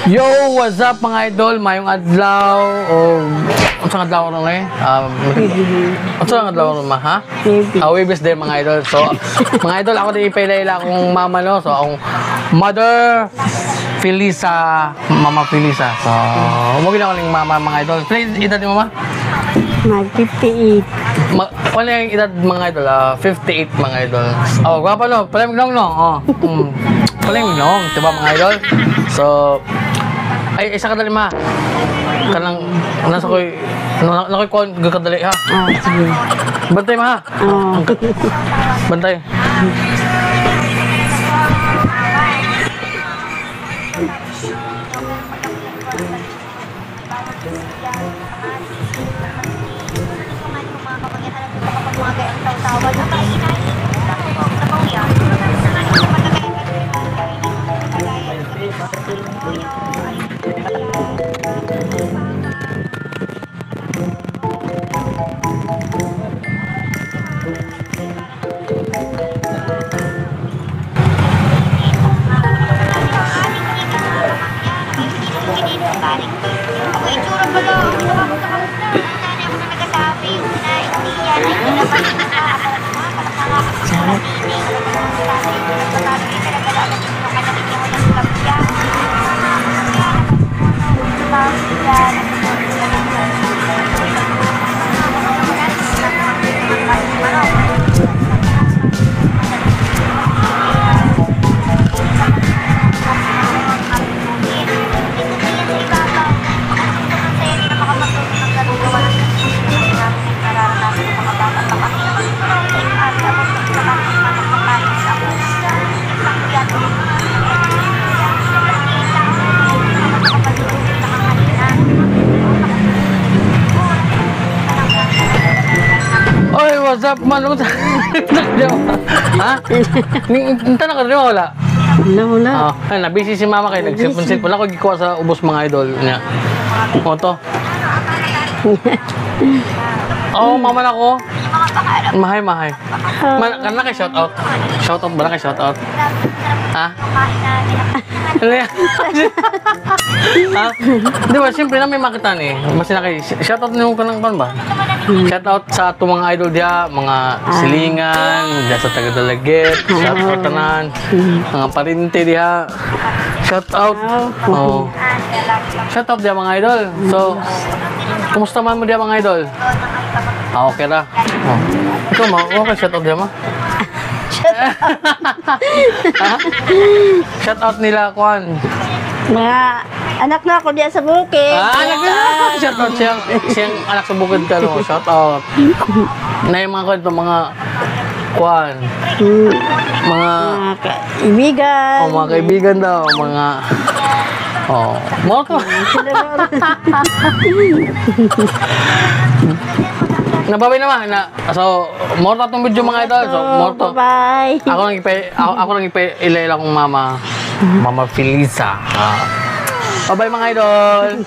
Yo, what's up mga idol? Mayong adlaw o unsang adlaw ron eh? Unsang adlaw ron ha? Webes din mga idol. So, mga idol ako din ipailala akong mama no. So, akong mother Felisa, Mama Felisa. So, umugin ako ng mama mga idol. Please, edad ni mama? Mag-58. Wala yung edad mga idol? 58 mga idol. Oh, gwapa no. Palamig no. Oh. Palamig no. Diba mga idol? So, ay, isa kadali ma. Kanang, nasa ko'y, nako'y kon, gagkadali ha. Sige. Bantay ma ha. Bantay. What's up man? Ha? Ninta na ka rin wala? Wala. Ay, nabisi si mama kayo. Nagsilpon ako gikuha sa ubos mga idol niya. Moto. Oo, mama na ko. Mahay. Kana kay shout out. Shout out ba na kay shout out? Ha? Ano yan? Ha? Di ba, siyempre na may makita ni. Mas na kay shout out nyo kanang pan ba? Shout out sa ato mga idol diya, mga silingan, diya sa Tagadalaget, shout out tanan, mga parinte diya. Shout out. Oh. Shout out diya mga idol. So, kumusta man mo diya mga idol? Okay ra. Oh. Ikaw mo, okay shout out diya mo? Shout out nila kuan. Mga anak na ako diya sa bukid. Anak na! Shout out siyang anak sa bukid ka no. Shout out. Na yung mga kwento, mga kuan. Mga kaibigan. Mga kaibigan daw. Mga mga ka. Nababay naman na so morta tong video mga idol. So morta. Bye. Ako nang ipailala kong mama Felisa. Bye-bye mga idol.